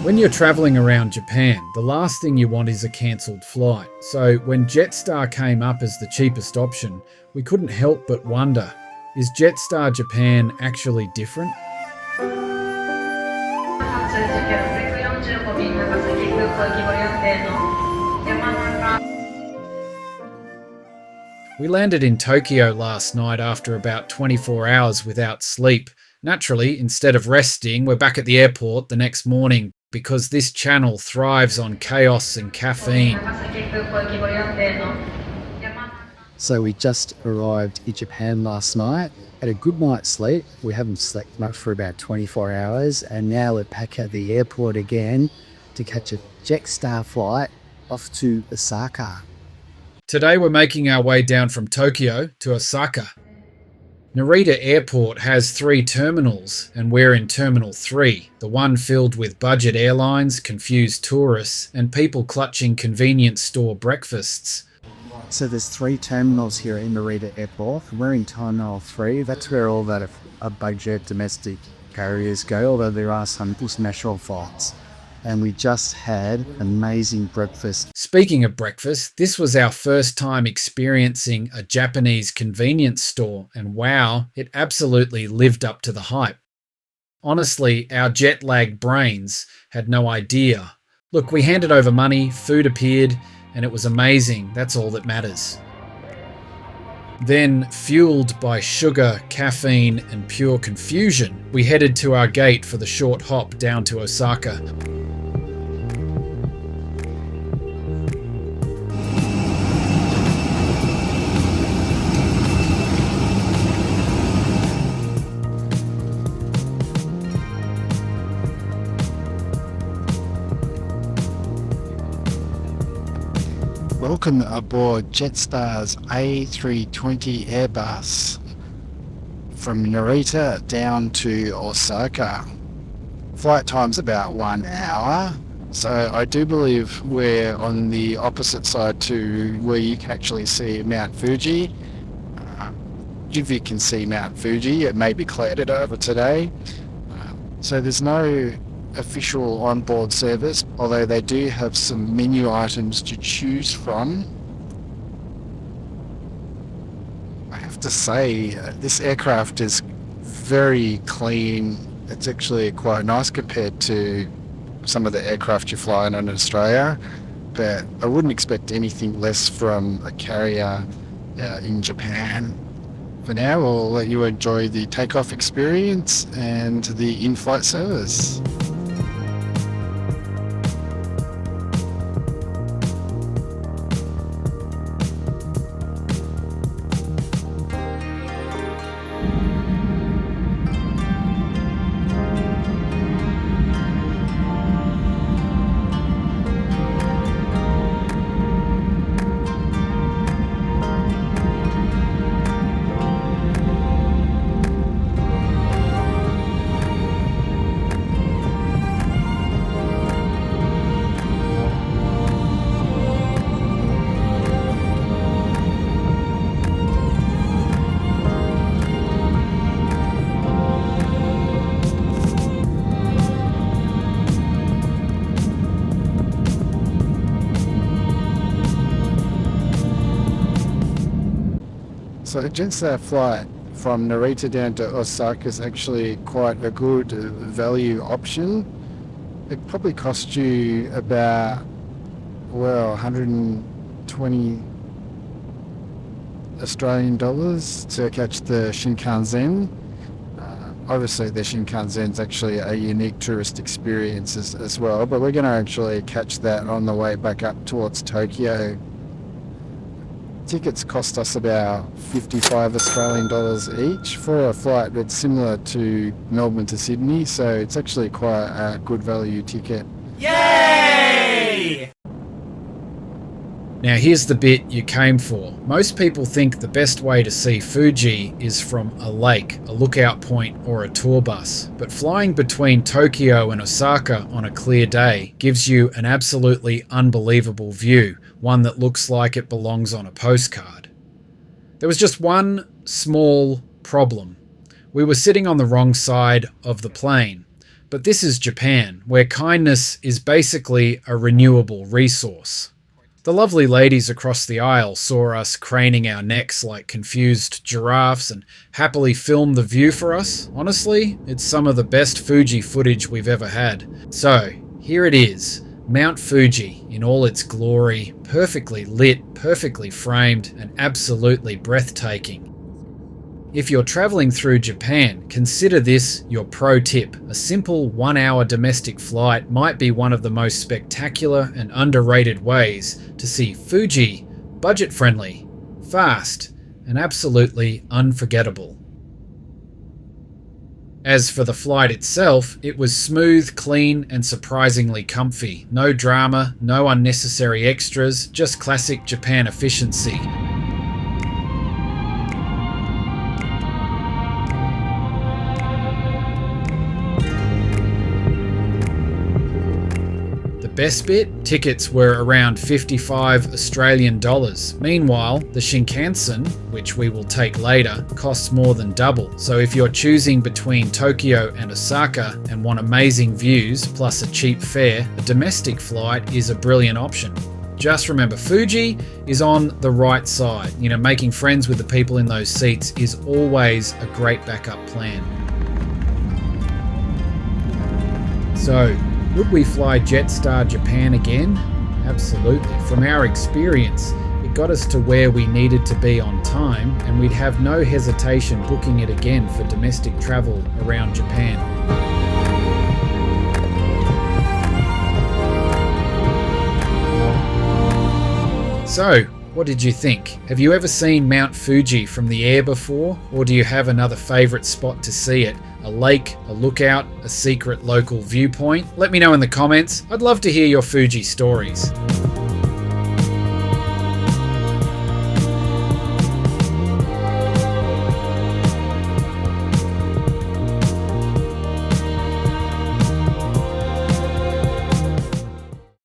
When you're travelling around Japan, the last thing you want is a cancelled flight. So when Jetstar came up as the cheapest option, we couldn't help but wonder, is Jetstar Japan actually different? We landed in Tokyo last night after about 24 hours without sleep. Naturally, instead of resting, we're back at the airport the next morning because this channel thrives on chaos and caffeine. So we just arrived in Japan last night, had a good night's sleep. We haven't slept much for about 24 hours, and now we're back at the airport again to catch a Jetstar flight off to Osaka. Today we're making our way down from Tokyo to Osaka. Narita Airport has 3 terminals, and we're in Terminal 3, the one filled with budget airlines, confused tourists, and people clutching convenience store breakfasts. So there's 3 terminals here in Narita Airport. We're in Terminal 3. That's where all that budget domestic carriers go, although there are some international flights. And we just had amazing breakfast. Speaking of breakfast, this was our first time experiencing a Japanese convenience store, and wow, it absolutely lived up to the hype. Honestly, our jet-lagged brains had no idea. Look, we handed over money, food appeared, and it was amazing. That's all that matters. Then, fueled by sugar, caffeine, and pure confusion, we headed to our gate for the short hop down to Osaka. Welcome aboard Jetstar's A320 Airbus from Narita down to Osaka. Flight time's about 1 hour, so I do believe we're on the opposite side to where you can actually see Mount Fuji. If you can see Mount Fuji, it may be clouded over today. So there's no official onboard service, although they do have some menu items to choose from. I have to say, this aircraft is very clean. It's actually quite nice compared to some of the aircraft you fly in Australia, but I wouldn't expect anything less from a carrier in Japan. For now, we'll let you enjoy the takeoff experience and the in-flight service. So the Jetstar flight from Narita down to Osaka is actually quite a good value option. It probably cost you about, 120 Australian dollars to catch the Shinkansen. Obviously the Shinkansen is actually a unique tourist experience as well, but we're going to actually catch that on the way back up towards Tokyo. Tickets cost us about 55 Australian dollars each for a flight that's similar to Melbourne to Sydney, so it's actually quite a good value ticket. Yay! Now here's the bit you came for. Most people think the best way to see Fuji is from a lake, a lookout point, or a tour bus. But flying between Tokyo and Osaka on a clear day gives you an absolutely unbelievable view, one that looks like it belongs on a postcard. There was just one small problem. We were sitting on the wrong side of the plane. But this is Japan, where kindness is basically a renewable resource. The lovely ladies across the aisle saw us craning our necks like confused giraffes and happily filmed the view for us. Honestly, it's some of the best Fuji footage we've ever had. So, here it is, Mount Fuji in all its glory, perfectly lit, perfectly framed, and absolutely breathtaking. If you're travelling through Japan, consider this your pro tip. A simple 1-hour domestic flight might be one of the most spectacular and underrated ways to see Fuji, budget-friendly, fast, and absolutely unforgettable. As for the flight itself, it was smooth, clean, and surprisingly comfy. No drama, no unnecessary extras, just classic Japan efficiency. Best bit? Tickets were around 55 Australian dollars. Meanwhile, the Shinkansen, which we will take later, costs more than double. So if you're choosing between Tokyo and Osaka and want amazing views plus a cheap fare, a domestic flight is a brilliant option. Just remember, Fuji is on the right side. Making friends with the people in those seats is always a great backup plan. So, would we fly Jetstar Japan again? Absolutely. From our experience, it got us to where we needed to be on time, and we'd have no hesitation booking it again for domestic travel around Japan. So, what did you think? Have you ever seen Mount Fuji from the air before? Or do you have another favourite spot to see it? A lake, a lookout, a secret local viewpoint? Let me know in the comments. I'd love to hear your Fuji stories.